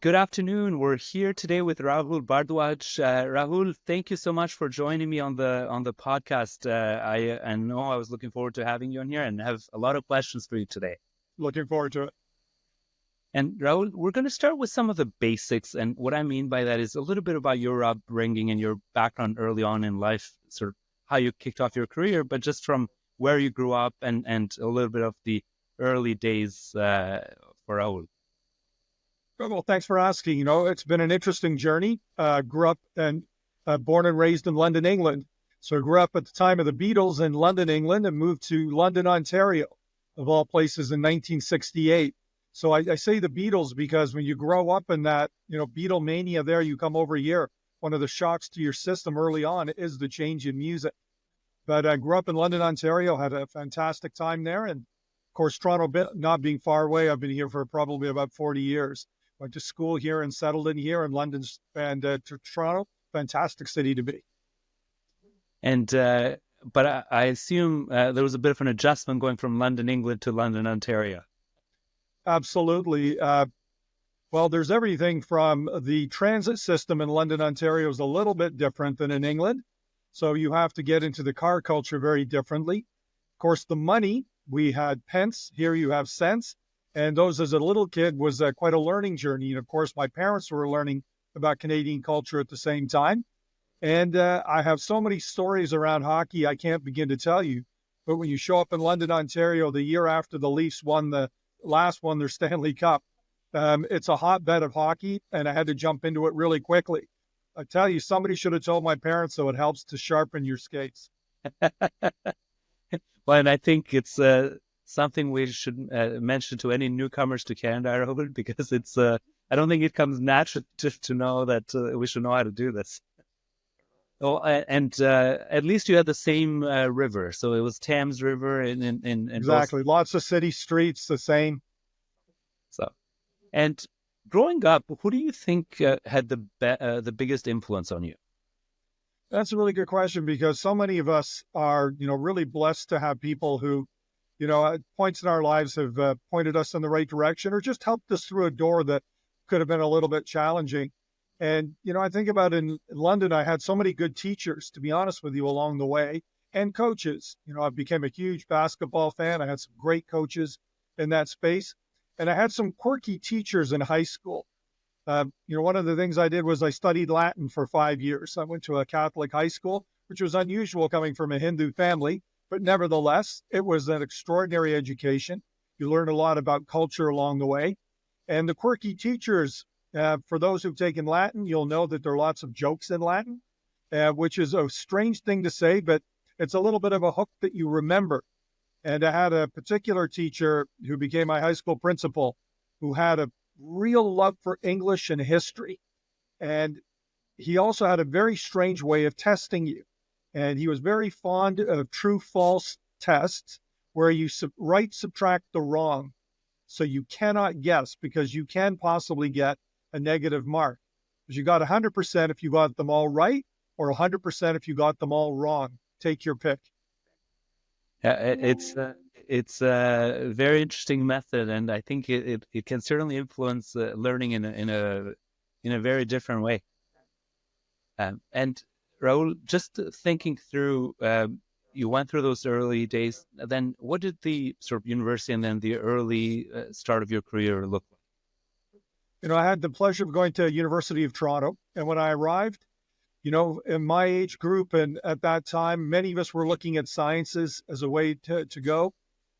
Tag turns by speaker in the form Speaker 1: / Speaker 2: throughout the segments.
Speaker 1: Good afternoon. We're here today with Rahul Bhardwaj. Rahul, thank you so much for joining me on the podcast. I know I was looking forward to having you on here and have a lot of questions for you today.
Speaker 2: Looking forward to it.
Speaker 1: And Rahul, we're going to start with some of the basics. And what I mean by that is a little bit about your upbringing and your background early on in life, sort of how you kicked off your career, but just from where you grew up and a little bit of the early days for Rahul.
Speaker 2: Well, thanks for asking. It's been an interesting journey. Grew up and born and raised in London, England. So I grew up at the time of the Beatles in London, England, and moved to London, Ontario, of all places, in 1968. So I say the Beatles because when you grow up in that, Beatlemania there, you come over here. One of the shocks to your system early on is the change in music. But I grew up in London, Ontario, had a fantastic time there. And of course, Toronto not being far away, I've been here for probably about 40 years. Went to school here and settled in here in London and to Toronto. Fantastic city to be.
Speaker 1: And but I assume there was a bit of an adjustment going from London, England to London, Ontario.
Speaker 2: Absolutely. Well, there's everything from the transit system in London, Ontario is a little bit different than in England. So you have to get into the car culture very differently. Of course, the money, we had pence. Here you have cents. And those as a little kid was quite a learning journey. And of course, my parents were learning about Canadian culture at the same time. And I have so many stories around hockey I can't begin to tell you. But when you show up in London, Ontario, the year after the Leafs won their Stanley Cup, it's a hotbed of hockey, and I had to jump into it really quickly. I tell you, somebody should have told my parents, so it helps to sharpen your skates.
Speaker 1: Well, and I think it's something we should mention to any newcomers to Canada, Robert, because it's I don't think it comes natural to know that we should know how to do this. Oh, and at least you had the same river, so it was Thames River in both.
Speaker 2: Exactly. Lots of city streets, the same.
Speaker 1: So, and growing up, who do you think had the biggest influence on you?
Speaker 2: That's a really good question because so many of us are, really blessed to have people who, at points in our lives have pointed us in the right direction or just helped us through a door that could have been a little bit challenging. And, I think about in London, I had so many good teachers, to be honest with you, along the way, and coaches. I became a huge basketball fan. I had some great coaches in that space. And I had some quirky teachers in high school. One of the things I did was I studied Latin for 5 years. I went to a Catholic high school, which was unusual coming from a Hindu family, but nevertheless, it was an extraordinary education. You learn a lot about culture along the way. And the quirky teachers, for those who've taken Latin, you'll know that there are lots of jokes in Latin, which is a strange thing to say, but it's a little bit of a hook that you remember. And I had a particular teacher who became my high school principal who had a real love for English and history. And he also had a very strange way of testing you. And he was very fond of true false tests where you right subtract the wrong. So you cannot guess because you can possibly get a negative mark. Because you got 100% if you got them all right or 100% if you got them all wrong. Take your pick.
Speaker 1: It's a very interesting method, and I think it can certainly influence learning in a very different way. And Raul, just thinking through, you went through those early days. Then, what did the sort of university and then the early start of your career look like?
Speaker 2: I had the pleasure of going to University of Toronto, and when I arrived, in my age group, and at that time, many of us were looking at sciences as a way to go.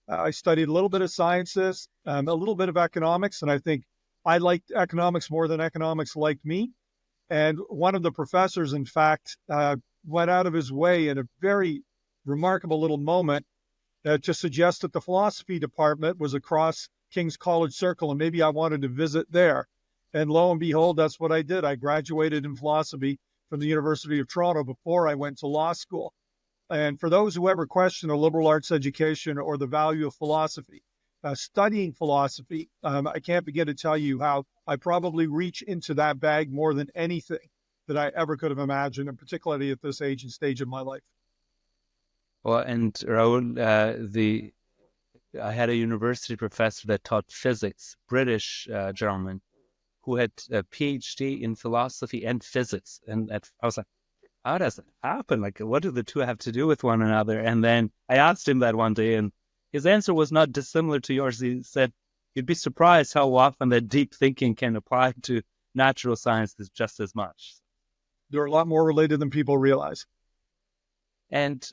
Speaker 2: I studied a little bit of sciences, a little bit of economics, and I think I liked economics more than economics liked me. And one of the professors, in fact, went out of his way in a very remarkable little moment to suggest that the philosophy department was across King's College Circle, and maybe I wanted to visit there. And lo and behold, that's what I did. I graduated in philosophy from the University of Toronto before I went to law school. And for those who ever question a liberal arts education or the value of philosophy, studying philosophy, I can't begin to tell you how I probably reach into that bag more than anything that I ever could have imagined, and particularly at this age and stage of my life.
Speaker 1: Well, and Raul, I had a university professor that taught physics, British gentleman, who had a PhD in philosophy and physics. And I was like, how does it happen? Like, what do the two have to do with one another? And then I asked him that one day, and his answer was not dissimilar to yours. He said, you'd be surprised how often that deep thinking can apply to natural sciences just as much.
Speaker 2: They're a lot more related than people realize.
Speaker 1: And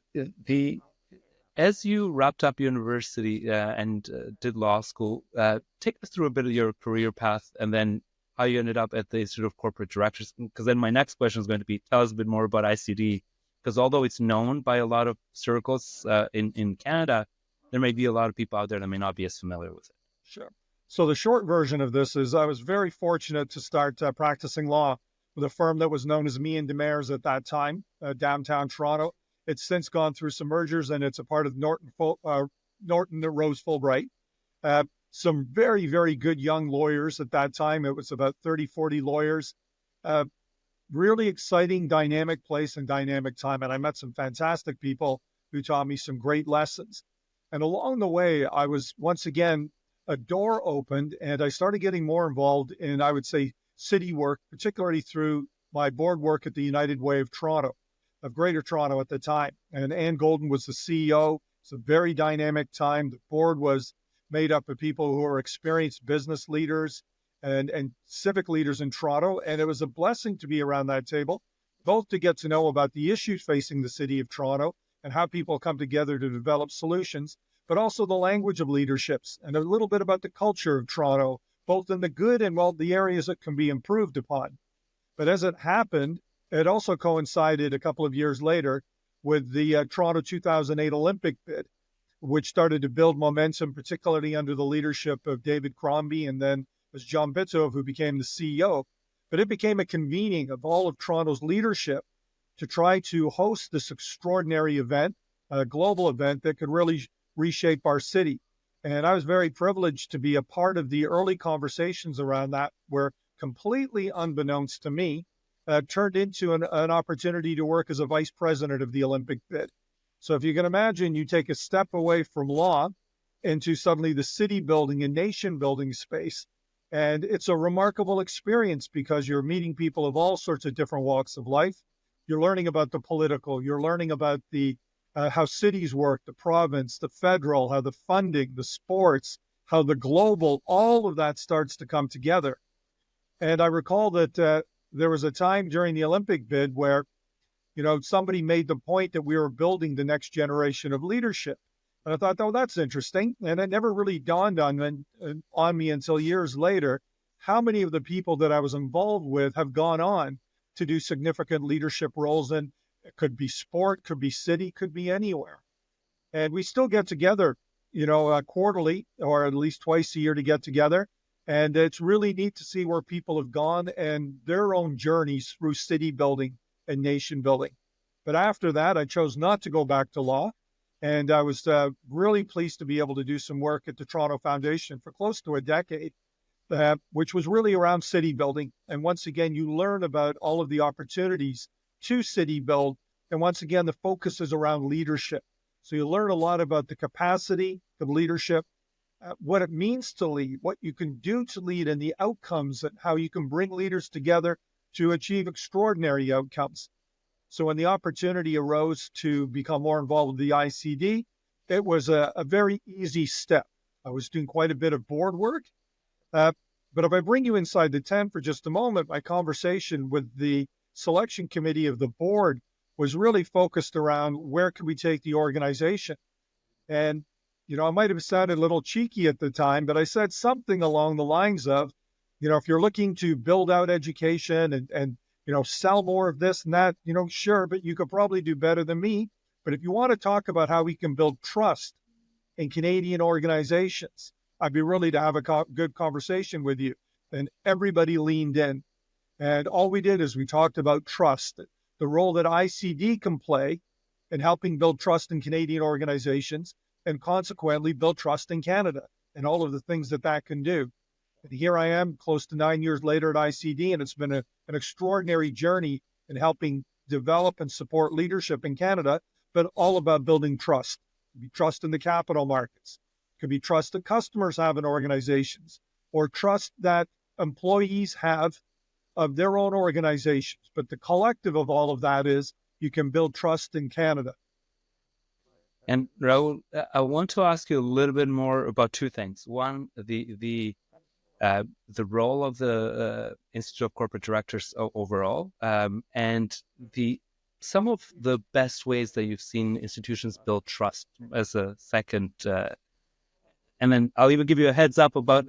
Speaker 1: as you wrapped up university and did law school, take us through a bit of your career path and then how you ended up at the Institute of Corporate Directors. Because then my next question is going to be, tell us a bit more about ICD. Because although it's known by a lot of circles in Canada, there may be a lot of people out there that may not be as familiar with it.
Speaker 2: Sure. So the short version of this is I was very fortunate to start practicing law with a firm that was known as Meehan Demers at that time, downtown Toronto. It's since gone through some mergers, and it's a part of Norton Rose Fulbright. Some very, very good young lawyers at that time. It was about 30, 40 lawyers. Really exciting, dynamic place and dynamic time. And I met some fantastic people who taught me some great lessons. And along the way, I was once again, a door opened and I started getting more involved in, I would say, city work, particularly through my board work at the United Way of Toronto, of Greater Toronto at the time. And Ann Golden was the CEO. It's a very dynamic time. The board was made up of people who are experienced business leaders and civic leaders in Toronto. And it was a blessing to be around that table, both to get to know about the issues facing the city of Toronto and how people come together to develop solutions, but also the language of leaderships and a little bit about the culture of Toronto, both in the good and, well, the areas that can be improved upon. But as it happened, it also coincided a couple of years later with the Toronto 2008 Olympic bid, which started to build momentum, particularly under the leadership of David Crombie and then as John Bitov, who became the CEO. But it became a convening of all of Toronto's leadership to try to host this extraordinary event, a global event that could really reshape our city. And I was very privileged to be a part of the early conversations around that, where completely unbeknownst to me, turned into an opportunity to work as a vice president of the Olympic bid. So if you can imagine, you take a step away from law into suddenly the city building and nation building space. And it's a remarkable experience because you're meeting people of all sorts of different walks of life. You're learning about the political, you're learning about the how cities work, the province, the federal, how the funding, the sports, how the global, all of that starts to come together. And I recall that there was a time during the Olympic bid where, somebody made the point that we were building the next generation of leadership. And I thought, oh, that's interesting. And it never really dawned on me until years later, how many of the people that I was involved with have gone on to do significant leadership roles. And it could be sport, could be city, could be anywhere. And we still get together, quarterly or at least twice a year to get together. And it's really neat to see where people have gone and their own journeys through city building and nation building. But after that, I chose not to go back to law. And I was really pleased to be able to do some work at the Toronto Foundation for close to a decade, which was really around city building. And once again, you learn about all of the opportunities to city build. And once again, the focus is around leadership. So you learn a lot about the capacity of leadership, what it means to lead, what you can do to lead, and the outcomes, and how you can bring leaders together to achieve extraordinary outcomes. So when the opportunity arose to become more involved with the ICD, it was a very easy step. I was doing quite a bit of board work. But if I bring you inside the tent for just a moment, my conversation with the selection committee of the board was really focused around where could we take the organization. And, I might have sounded a little cheeky at the time, but I said something along the lines of, if you're looking to build out education and sell more of this and that, sure, but you could probably do better than me. But if you want to talk about how we can build trust in Canadian organizations, I'd be really to have a good conversation with you. And everybody leaned in. And all we did is we talked about trust, the role that ICD can play in helping build trust in Canadian organizations and consequently build trust in Canada and all of the things that can do. And here I am close to 9 years later at ICD, and it's been an extraordinary journey in helping develop and support leadership in Canada, but all about building trust. It could be trust in the capital markets. It could be trust that customers have in organizations, or trust that employees have of their own organizations. But the collective of all of that is you can build trust in Canada.
Speaker 1: And Rahul, I want to ask you a little bit more about two things. One, the role of the Institute of Corporate Directors overall, and some of the best ways that you've seen institutions build trust as a second. And then I'll even give you a heads up about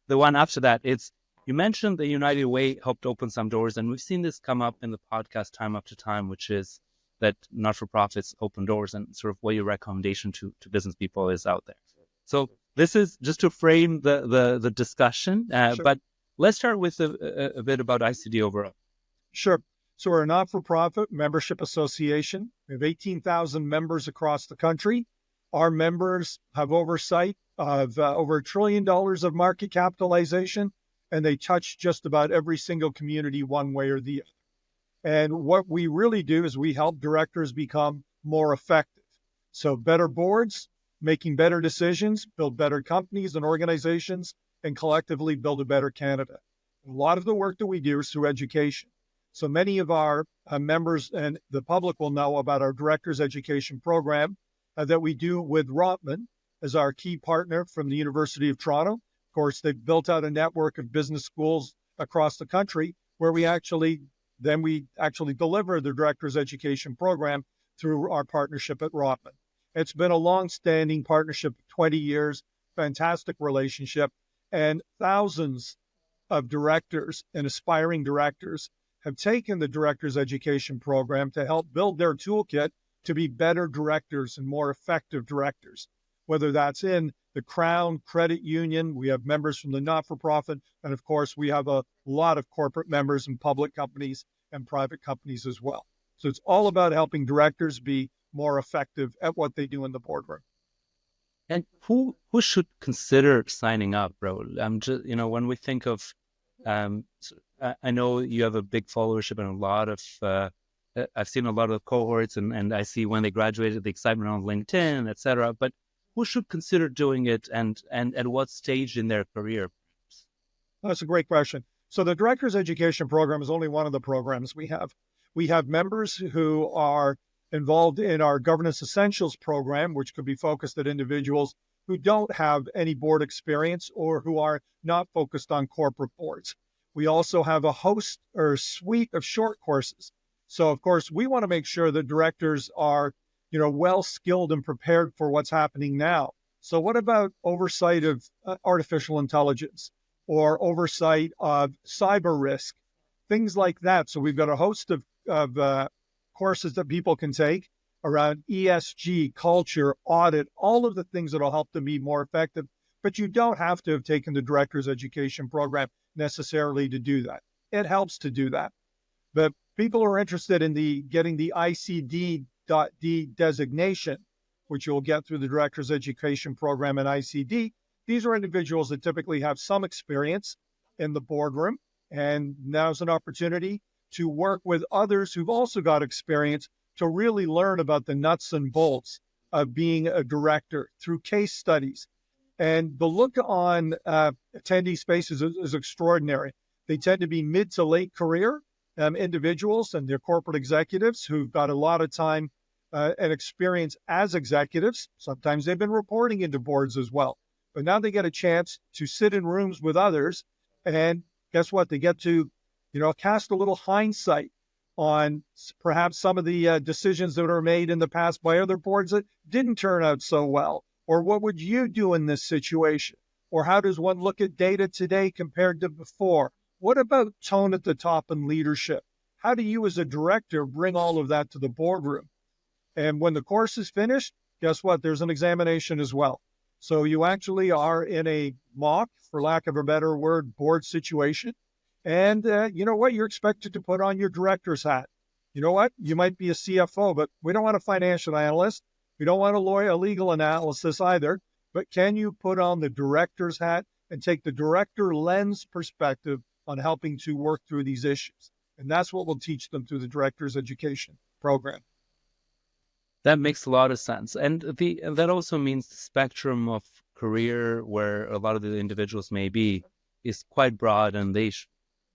Speaker 1: the one after that. You mentioned the United Way helped open some doors, and we've seen this come up in the podcast time after time, which is that not-for-profits open doors and sort of what your recommendation to business people is out there. So this is just to frame the discussion,
Speaker 2: Sure.
Speaker 1: But let's start with a bit about ICD overall.
Speaker 2: Sure. So we're a not-for-profit membership association. We have 18,000 members across the country. Our members have oversight of over $1 trillion of market capitalization, and they touch just about every single community one way or the other. And what we really do is we help directors become more effective. So better boards, making better decisions, build better companies and organizations, and collectively build a better Canada. A lot of the work that we do is through education. So many of our members and the public will know about our directors education program that we do with Rotman as our key partner from the University of Toronto. Of course, they've built out a network of business schools across the country where we actually deliver the director's education program through our partnership at Rotman. It's been a long-standing partnership, 20 years, fantastic relationship, and thousands of directors and aspiring directors have taken the director's education program to help build their toolkit to be better directors and more effective directors, whether that's in the Crown Credit Union. We have members from the not-for-profit, and of course, we have a lot of corporate members in public companies and private companies as well. So it's all about helping directors be more effective at what they do in the boardroom.
Speaker 1: And who should consider signing up, Rahul? When we think of, I know you have a big followership and a lot of, I've seen a lot of cohorts, and I see when they graduated, the excitement on LinkedIn, et cetera. But who should consider doing it, and at what stage in their career?
Speaker 2: That's a great question. So the Director's Education Program is only one of the programs we have. We have members who are involved in our Governance Essentials program, which could be focused at individuals who don't have any board experience or who are not focused on corporate boards. We also have a host or suite of short courses. So, of course, we want to make sure that directors are, well skilled and prepared for what's happening now. So what about oversight of artificial intelligence or oversight of cyber risk, things like that? So we've got a host of courses that people can take around ESG, culture, audit, all of the things that will help them be more effective. But you don't have to have taken the director's education program necessarily to do that. It helps to do that. But people who are interested in getting the ICD.D designation, which you'll get through the director's education program at ICD, these are individuals that typically have some experience in the boardroom. And now's an opportunity to work with others who've also got experience to really learn about the nuts and bolts of being a director through case studies. And the look on attendee spaces is extraordinary. They tend to be mid to late career individuals, and they're corporate executives who've got a lot of time and experience as executives. Sometimes they've been reporting into boards as well. But now they get a chance to sit in rooms with others, and guess what? They get to, cast a little hindsight on perhaps some of the decisions that are made in the past by other boards that didn't turn out so well. Or what would you do in this situation? Or how does one look at data today compared to before? What about tone at the top and leadership? How do you as a director bring all of that to the boardroom? And when the course is finished, guess what? There's an examination as well. So you actually are in a mock, for lack of a better word, board situation. And you know what? You're expected to put on your director's hat. You know what? You might be a CFO, but we don't want a financial analyst. We don't want a legal analysis either. But can you put on the director's hat and take the director lens perspective on helping to work through these issues? And that's what we'll teach them through the director's education program.
Speaker 1: That makes a lot of sense. And that also means the spectrum of career where a lot of the individuals may be is quite broad, and they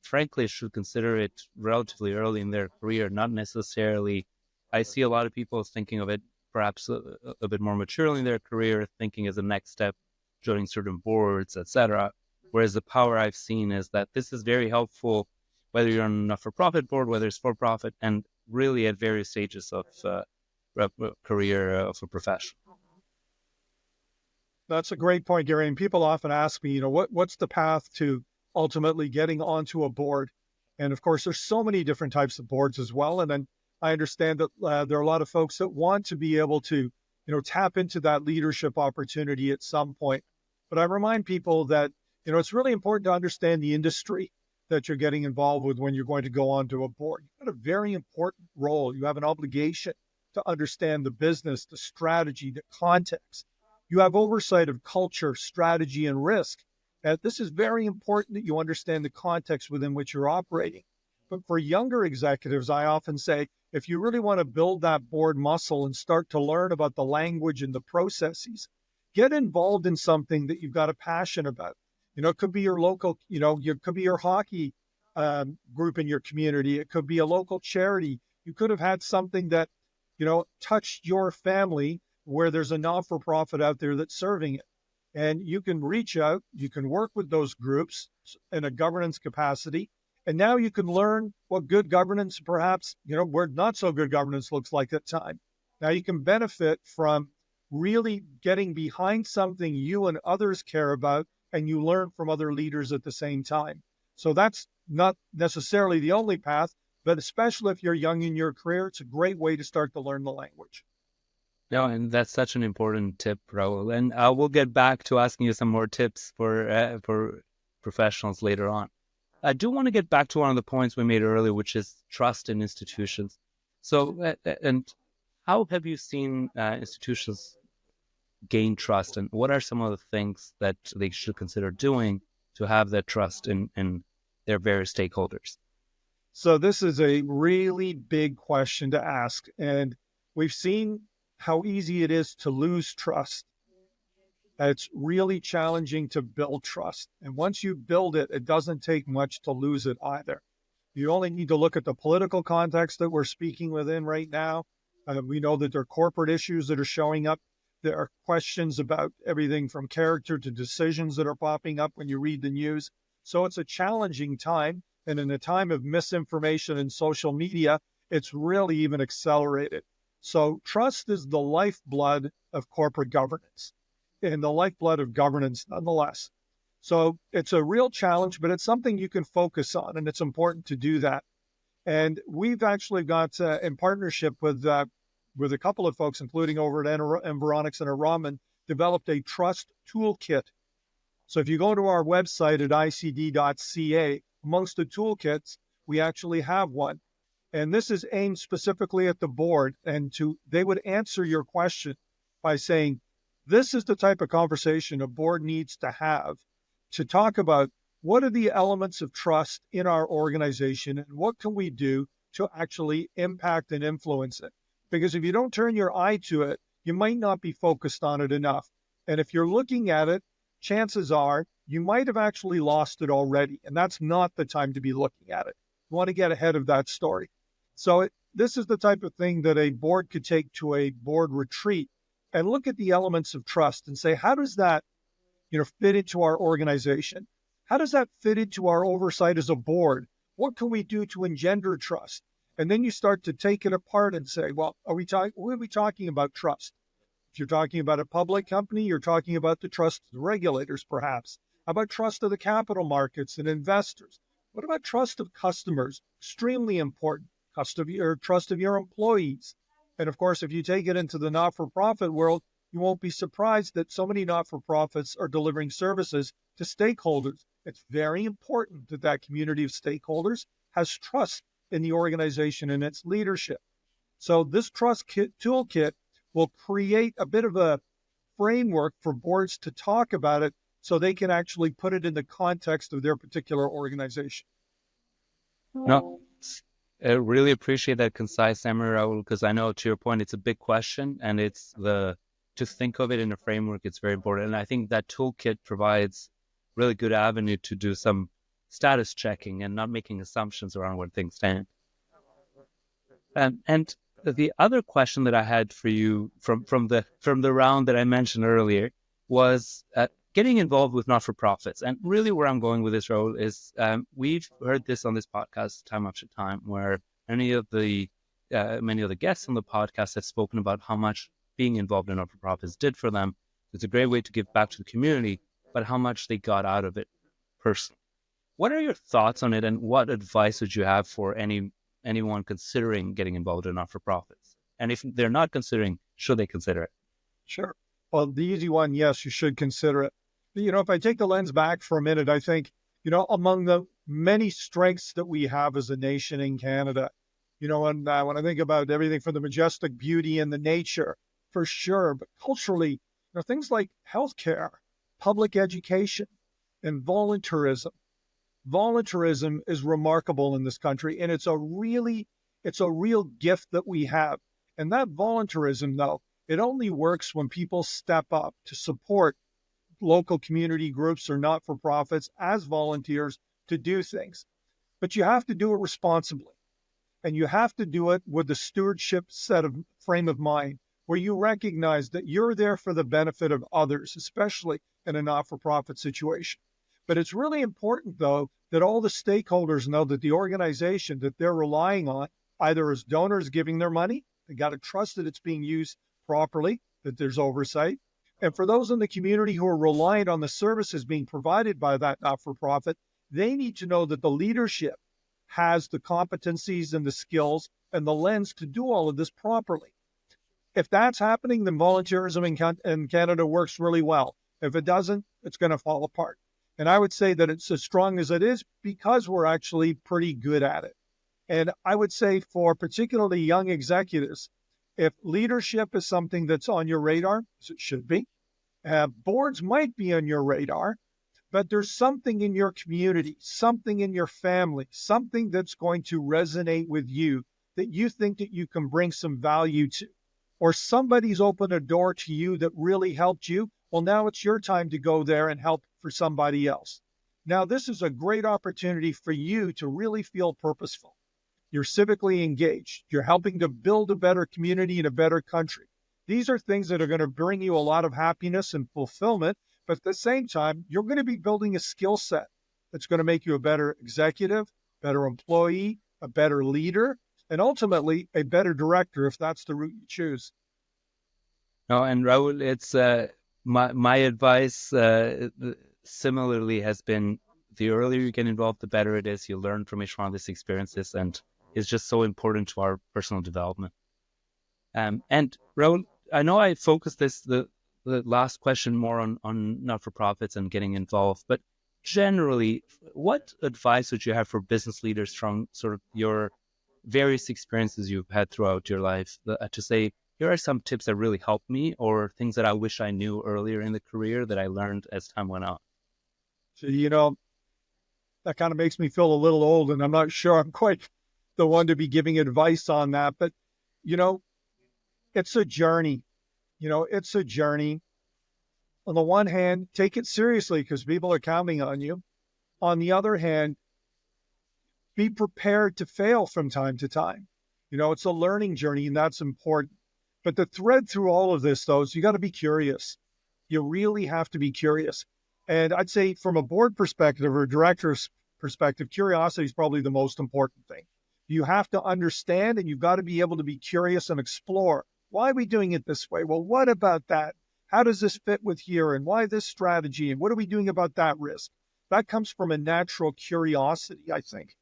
Speaker 1: frankly should consider it relatively early in their career, not necessarily. I see a lot of people thinking of it perhaps a bit more maturely in their career, thinking as a next step, joining certain boards, etc. Whereas the power I've seen is that this is very helpful, whether you're on a not-for-profit board, whether it's for-profit, and really at various stages of career of a profession.
Speaker 2: That's a great point, Gary. And people often ask me, what's the path to ultimately getting onto a board? And of course, there's so many different types of boards as well. And then I understand that there are a lot of folks that want to be able to, tap into that leadership opportunity at some point. But I remind people that, it's really important to understand the industry that you're getting involved with when you're going to go onto a board. You've got a very important role. You have an obligation to understand the business, the strategy, the context. You have oversight of culture, strategy, and risk. This is very important that you understand the context within which you're operating. But for younger executives, I often say, if you really want to build that board muscle and start to learn about the language and the processes, get involved in something that you've got a passion about. It could be your local, it could be your hockey group in your community. It could be a local charity. You could have had something that, touched your family, where there's a not-for-profit out there that's serving it. And you can reach out, you can work with those groups in a governance capacity. And now you can learn what good governance, perhaps, where not so good governance looks like at time. Now you can benefit from really getting behind something you and others care about, and you learn from other leaders at the same time. So that's not necessarily the only path, but especially if you're young in your career, it's a great way to start to learn the language.
Speaker 1: No, and that's such an important tip, Rahul. And we'll get back to asking you some more tips for professionals later on. I do want to get back to one of the points we made earlier, which is trust in institutions. So, and how have you seen institutions gain trust, and what are some of the things that they should consider doing to have that trust in their various stakeholders?
Speaker 2: So this is a really big question to ask. And we've seen how easy it is to lose trust. It's really challenging to build trust. And once you build it, it doesn't take much to lose it either. You only need to look at the political context that we're speaking within right now. We know that there are corporate issues that are showing up. There are questions about everything from character to decisions that are popping up when you read the news. So it's a challenging time. And in a time of misinformation and social media, it's really even accelerated. So trust is the lifeblood of corporate governance and the lifeblood of governance nonetheless. So it's a real challenge, but it's something you can focus on, and it's important to do that. And we've actually got in partnership with a couple of folks, including over at Environics and Raman, developed a trust toolkit. So if you go to our website at icd.ca, amongst the toolkits, we actually have one. And this is aimed specifically at the board, and they would answer your question by saying, this is the type of conversation a board needs to have to talk about what are the elements of trust in our organization and what can we do to actually impact and influence it. Because if you don't turn your eye to it, you might not be focused on it enough. And if you're looking at it, chances are you might have actually lost it already. And that's not the time to be looking at it. You want to get ahead of that story. So this is the type of thing that a board could take to a board retreat and look at the elements of trust and say, how does that, fit into our organization? How does that fit into our oversight as a board? What can we do to engender trust? And then you start to take it apart and say, well, what are we talking about trust? If you're talking about a public company, you're talking about the trust of the regulators, perhaps. How about trust of the capital markets and investors? What about trust of customers? Extremely important. Trust of your employees. And of course, if you take it into the not-for-profit world, you won't be surprised that so many not-for-profits are delivering services to stakeholders. It's very important that that community of stakeholders has trust in the organization and its leadership. So this trust toolkit will create a bit of a framework for boards to talk about it so they can actually put it in the context of their particular organization.
Speaker 1: No, I really appreciate that concise summary, Raul, because I know, to your point, it's a big question, and to think of it in a framework, it's very important. And I think that toolkit provides really good avenue to do some status checking and not making assumptions around where things stand. And the other question that I had for you from the round that I mentioned earlier was getting involved with not-for-profits. And really where I'm going with this, role is we've heard this on this podcast time after time, where many of the guests on the podcast have spoken about how much being involved in not-for-profits did for them. It's a great way to give back to the community, but how much they got out of it personally. What are your thoughts on it, and what advice would you have for anyone considering getting involved in not-for-profits? And if they're not considering, should they consider it?
Speaker 2: Sure. Well, the easy one, yes, you should consider it. If I take the lens back for a minute, I think, among the many strengths that we have as a nation in Canada, and when I think about everything from the majestic beauty and the nature, for sure, but culturally, things like healthcare, public education, and volunteerism. Volunteerism is remarkable in this country, and it's a real gift that we have. And that volunteerism, though, it only works when people step up to support local community groups or not-for-profits as volunteers to do things. But you have to do it responsibly. And you have to do it with the stewardship frame of mind, where you recognize that you're there for the benefit of others, especially in a not-for-profit situation. But it's really important, though, that all the stakeholders know that the organization that they're relying on, either as donors giving their money, they got to trust that it's being used properly, that there's oversight. And for those in the community who are reliant on the services being provided by that not-for-profit, they need to know that the leadership has the competencies and the skills and the lens to do all of this properly. If that's happening, then volunteerism in Canada works really well. If it doesn't, it's going to fall apart. And I would say that it's as strong as it is because we're actually pretty good at it. And I would say for particularly young executives, if leadership is something that's on your radar, as it should be, boards might be on your radar, but there's something in your community, something in your family, something that's going to resonate with you that you think that you can bring some value to, or somebody's opened a door to you that really helped you. Well, now it's your time to go there and help for somebody else. Now, this is a great opportunity for you to really feel purposeful. You're civically engaged. You're helping to build a better community and a better country. These are things that are going to bring you a lot of happiness and fulfillment. But at the same time, you're going to be building a skill set that's going to make you a better executive, better employee, a better leader, and ultimately a better director if that's the route you choose.
Speaker 1: No, and Rahul, it's my advice similarly has been the earlier you get involved, the better it is. You learn from each one of these experiences, and it's just so important to our personal development. And Rahul, I know I focused the last question more on not-for-profits and getting involved, but generally, what advice would you have for business leaders from sort of your various experiences you've had throughout your life to say, here are some tips that really helped me, or things that I wish I knew earlier in the career that I learned as time went on?
Speaker 2: So, that kind of makes me feel a little old, and I'm not sure I'm quite the one to be giving advice on that. But, it's a journey. It's a journey. On the one hand, take it seriously because people are counting on you. On the other hand, be prepared to fail from time to time. It's a learning journey, and that's important. But the thread through all of this, though, is you got to be curious. You really have to be curious. And I'd say from a board perspective or a director's perspective, curiosity is probably the most important thing. You have to understand, and you've got to be able to be curious and explore. Why are we doing it this way? Well, what about that? How does this fit with here? And why this strategy? And what are we doing about that risk? That comes from a natural curiosity, I think.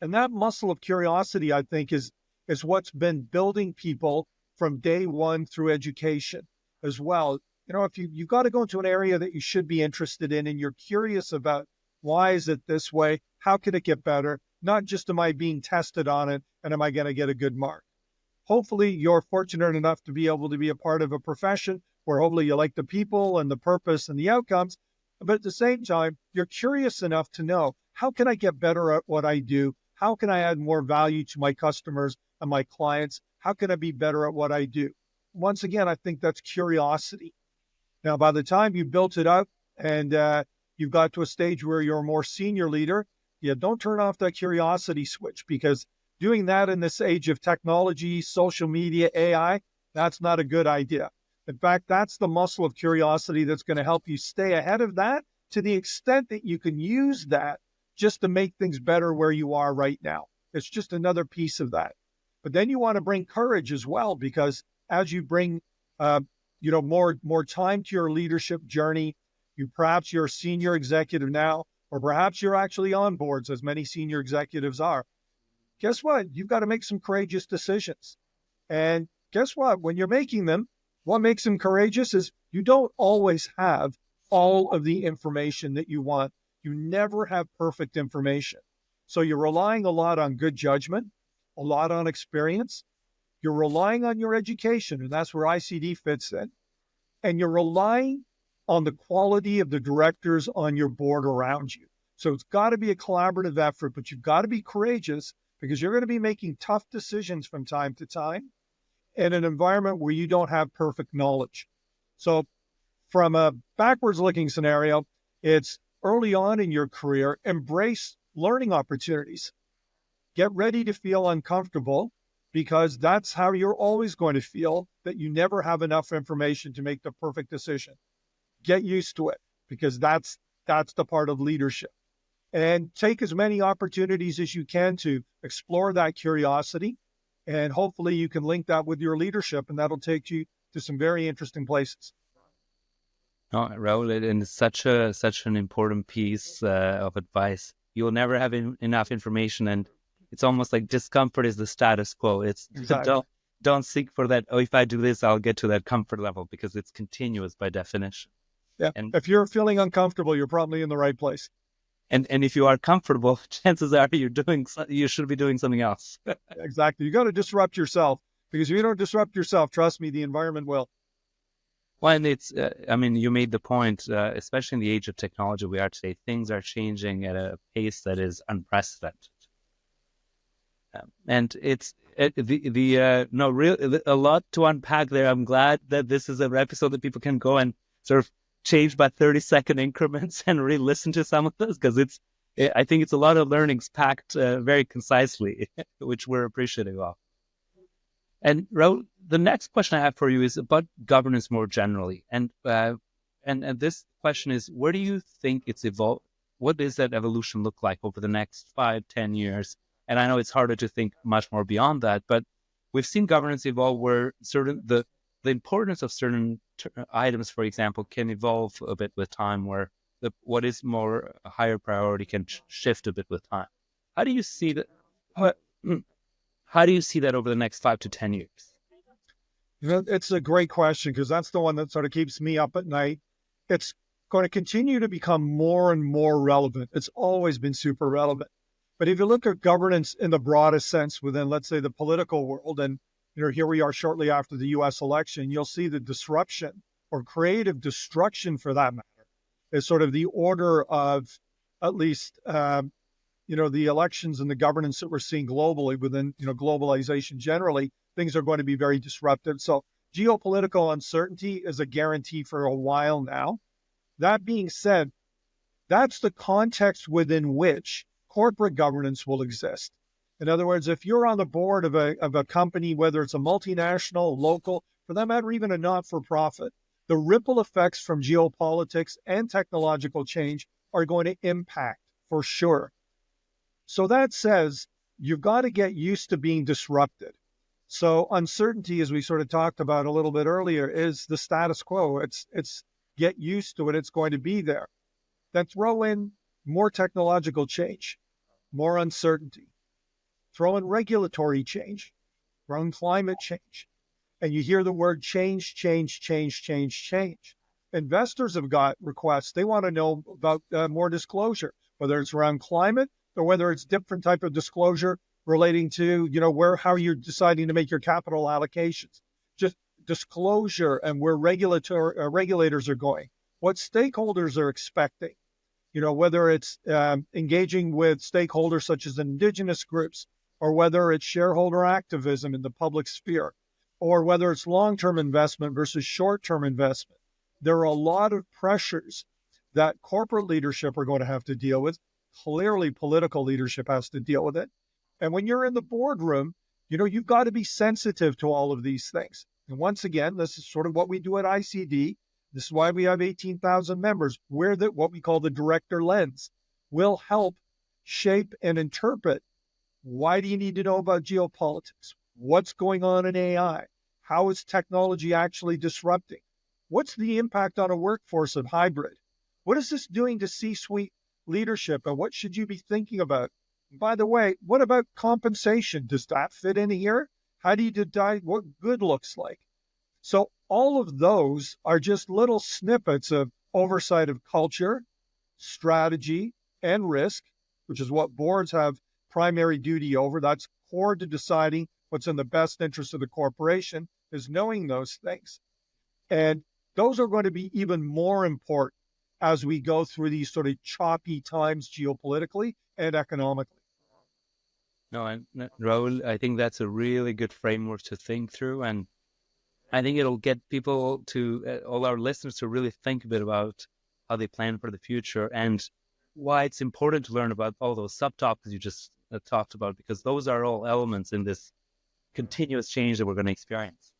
Speaker 2: And that muscle of curiosity, I think, is what's been building people from day one through education as well. If you've got to go into an area that you should be interested in and you're curious about why is it this way? How can it get better? Not just am I being tested on it and am I going to get a good mark? Hopefully you're fortunate enough to be able to be a part of a profession where hopefully you like the people and the purpose and the outcomes. But at the same time, you're curious enough to know, how can I get better at what I do? How can I add more value to my customers and my clients? How can I be better at what I do? Once again, I think that's curiosity. Now, by the time you built it up and you've got to a stage where you're a more senior leader, yeah, don't turn off that curiosity switch, because doing that in this age of technology, social media, AI, that's not a good idea. In fact, that's the muscle of curiosity that's going to help you stay ahead of that, to the extent that you can use that just to make things better where you are right now. It's just another piece of that. But then you want to bring courage as well, because as you bring, more time to your leadership journey, perhaps you're a senior executive now, or perhaps you're actually on boards, as many senior executives are. Guess what? You've got to make some courageous decisions. And guess what? When you're making them, what makes them courageous is you don't always have all of the information that you want. You never have perfect information. So you're relying a lot on good judgment, a lot on experience. You're relying on your education, and that's where ICD fits in. And you're relying on the quality of the directors on your board around you. So it's got to be a collaborative effort, but you've got to be courageous, because you're going to be making tough decisions from time to time in an environment where you don't have perfect knowledge. So from a backwards looking scenario, it's early on in your career, embrace learning opportunities. Get ready to feel uncomfortable, because that's how you're always going to feel, that you never have enough information to make the perfect decision. Get used to it, because that's the part of leadership. And take as many opportunities as you can to explore that curiosity. And hopefully you can link that with your leadership, and that'll take you to some very interesting places.
Speaker 1: No, Raul, and it's such an important piece of advice. You will never have enough information, and it's almost like discomfort is the status quo. It's
Speaker 2: Exactly.
Speaker 1: don't seek for that. Oh, if I do this, I'll get to that comfort level, because it's continuous by definition.
Speaker 2: Yeah.
Speaker 1: And
Speaker 2: If you're feeling uncomfortable, you're probably in the right place.
Speaker 1: and if you are comfortable, chances are you should be doing something else.
Speaker 2: Exactly. You got to disrupt yourself, because if you don't disrupt yourself, trust me, the environment will.
Speaker 1: Well, and it's, I mean, you made the point, especially in the age of technology we are today, things are changing at a pace that is unprecedented. And it's a lot to unpack there. I'm glad that this is an episode that people can go and sort of change by 30-second increments and re-listen to some of this, because I think it's a lot of learnings packed very concisely, which we're appreciative of. And Raul, the next question I have for you is about governance more generally. And this question is, where do you think it's evolved? What does that evolution look like over the next 5-10 years? And I know it's harder to think much more beyond that, but we've seen governance evolve where the importance of certain items, for example, can evolve a bit with time, where what is more a higher priority can shift a bit with time. How do you see that? How do you see that over the next 5 to 10 years?
Speaker 2: It's a great question, because that's the one that sort of keeps me up at night. It's going to continue to become more and more relevant. It's always been super relevant. But if you look at governance in the broadest sense within, let's say, the political world, and here we are shortly after the U.S. election, you'll see the disruption, or creative destruction for that matter, is sort of the order of, at least, the elections and the governance that we're seeing globally within, globalization generally. Things are going to be very disruptive. So geopolitical uncertainty is a guarantee for a while now. That being said, that's the context within which corporate governance will exist. In other words, if you're on the board of a company, whether it's a multinational, local, for that matter, even a not-for-profit, the ripple effects from geopolitics and technological change are going to impact for sure. So that says you've got to get used to being disrupted. So uncertainty, as we sort of talked about a little bit earlier, is the status quo. It's get used to it. It's going to be there. Then throw in more technological change, more uncertainty. Throw in regulatory change, throw in climate change. And you hear the word change, change, change, change, change. Investors have got requests. They want to know about more disclosure, whether it's around climate or whether it's different type of disclosure relating to, how you're deciding to make your capital allocations. Just disclosure and where regulators are going, what stakeholders are expecting, whether it's engaging with stakeholders such as indigenous groups, or whether it's shareholder activism in the public sphere, or whether it's long-term investment versus short-term investment. There are a lot of pressures that corporate leadership are going to have to deal with. Clearly, political leadership has to deal with it. And when you're in the boardroom, you've got to be sensitive to all of these things. And once again, this is sort of what we do at ICD. This is why we have 18,000 members. We're what we call the director lens. We'll help shape and interpret. Why do you need to know about geopolitics? What's going on in AI? How is technology actually disrupting? What's the impact on a workforce of hybrid? What is this doing to C-suite leadership, and what should you be thinking about? By the way, what about compensation? Does that fit in here? How do you decide what good looks like? So all of those are just little snippets of oversight of culture, strategy, and risk, which is what boards have primary duty over. That's core to deciding what's in the best interest of the corporation, is knowing those things. And those are going to be even more important as we go through these sort of choppy times geopolitically and economically.
Speaker 1: No, and Raul, I think that's a really good framework to think through. And I think it'll get people all our listeners to really think a bit about how they plan for the future and why it's important to learn about all those subtopics you just talked about, because those are all elements in this continuous change that we're going to experience.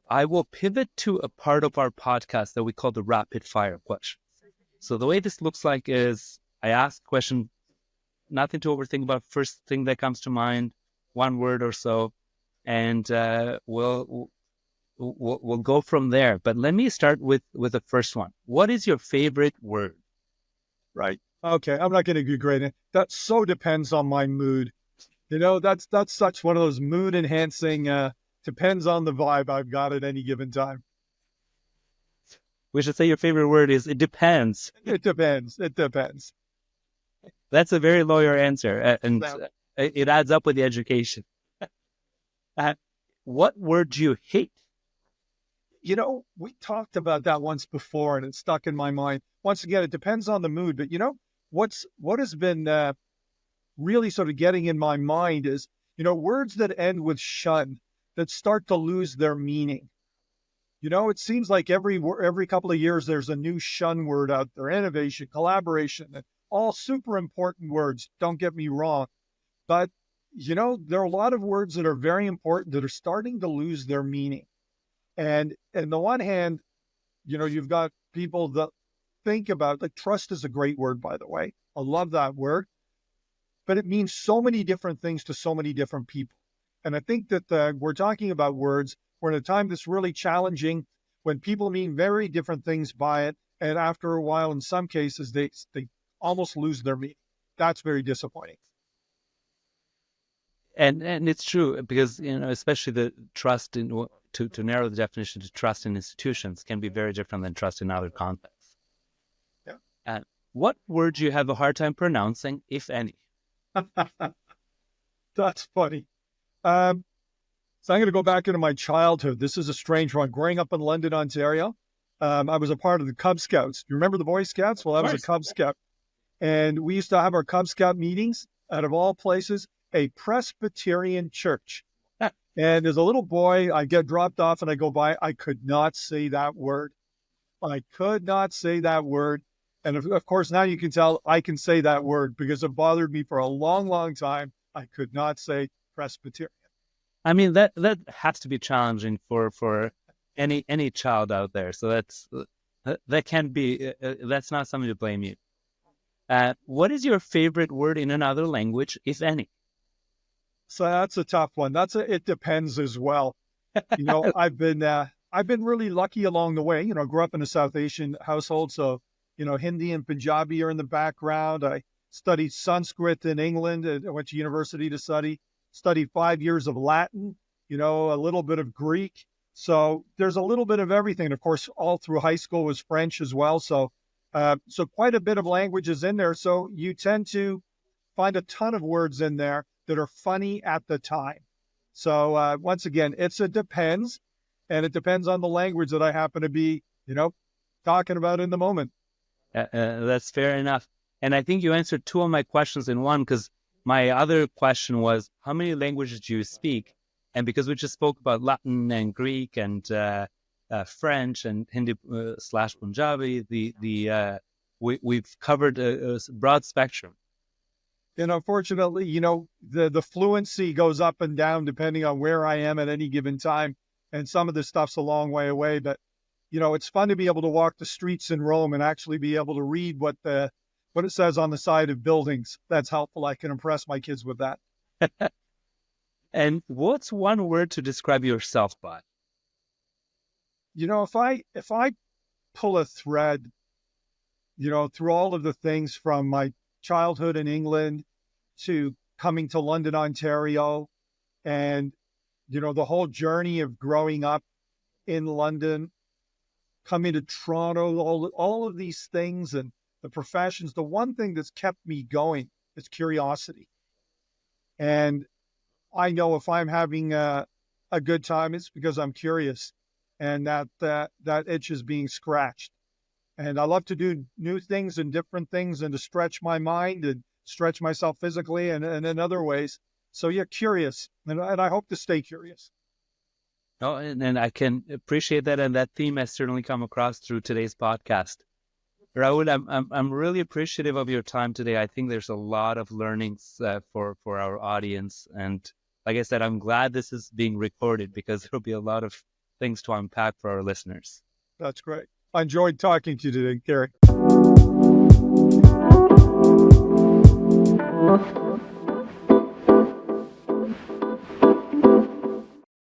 Speaker 1: I will pivot to a part of our podcast that we call the rapid fire question. So the way this looks like is I ask a question, nothing to overthink about, first thing that comes to mind, one word or so, and we'll go from there. But let me start with the first one. What is your favorite word?
Speaker 2: Right. Okay. I'm not going to be great. That so depends on my mood. That's such one of those mood enhancing, depends on the vibe I've got at any given time.
Speaker 1: We should say your favorite word is it depends.
Speaker 2: It depends. It depends.
Speaker 1: That's a very lawyer answer, and it adds up with the education. What word do you hate?
Speaker 2: We talked about that once before, and it stuck in my mind. Once again, it depends on the mood. But what has been really sort of getting in my mind is, words that end with shun, that start to lose their meaning. It seems like every couple of years there's a new shun word out there: innovation, collaboration, and all super important words. Don't get me wrong, but there are a lot of words that are very important that are starting to lose their meaning. And on the one hand, you've got people that think about, like, trust is a great word, by the way. I love that word, but it means so many different things to so many different people. And I think that we're talking about words. We're in a time that's really challenging when people mean very different things by it. And after a while, in some cases, they almost lose their meaning. That's very disappointing.
Speaker 1: And it's true, because, especially the trust in, to narrow the definition to trust in institutions can be very different than trust in other contexts.
Speaker 2: Yeah.
Speaker 1: What word do you have a hard time pronouncing, if any?
Speaker 2: That's funny. So I'm going to go back into my childhood. This is a strange one. Growing up in London, Ontario, I was a part of the Cub Scouts. You remember the Boy Scouts? Well, I was a Cub Scout. And we used to have our Cub Scout meetings, out of all places, a Presbyterian church. And as a little boy, I get dropped off and I go by. I could not say that word. I could not say that word. And of course, now you can tell I can say that word because it bothered me for a long, long time. I could not say Presbyterian.
Speaker 1: I mean, that has to be challenging for any child out there. So that can be, that's not something to blame you. What is your favorite word in another language, if any?
Speaker 2: So that's a tough one. It depends as well. I've been really lucky along the way. Grew up in a South Asian household, so Hindi and Punjabi are in the background. I studied Sanskrit in England. I went to university to studied 5 years of Latin. A little bit of Greek. So there's a little bit of everything. And of course, all through high school was French as well. So quite a bit of languages in there. So you tend to find a ton of words in there that are funny at the time. So once again, it depends, and it depends on the language that I happen to be, talking about in the moment.
Speaker 1: That's fair enough. And I think you answered two of my questions in one, because my other question was, how many languages do you speak? And because we just spoke about Latin and Greek and French and Hindi slash Punjabi. We've covered a broad spectrum.
Speaker 2: And unfortunately, the fluency goes up and down depending on where I am at any given time. And some of this stuff's a long way away, but it's fun to be able to walk the streets in Rome and actually be able to read what it says on the side of buildings. That's helpful. I can impress my kids with that.
Speaker 1: And what's one word to describe yourself by?
Speaker 2: If I pull a thread, through all of the things from my childhood in England to coming to London, Ontario, and the whole journey of growing up in London, coming to Toronto, all of these things and the professions, the one thing that's kept me going is curiosity. And I know if I'm having a good time, it's because I'm curious, and that itch is being scratched. And I love to do new things and different things and to stretch my mind and stretch myself physically and in other ways. So yeah, curious. And I hope to stay curious.
Speaker 1: Oh, and I can appreciate that. And that theme has certainly come across through today's podcast. Rahul, I'm really appreciative of your time today. I think there's a lot of learnings for our audience. And like I said, I'm glad this is being recorded because there'll be a lot of things to unpack for our listeners.
Speaker 2: That's great. I enjoyed talking to you today, Gary.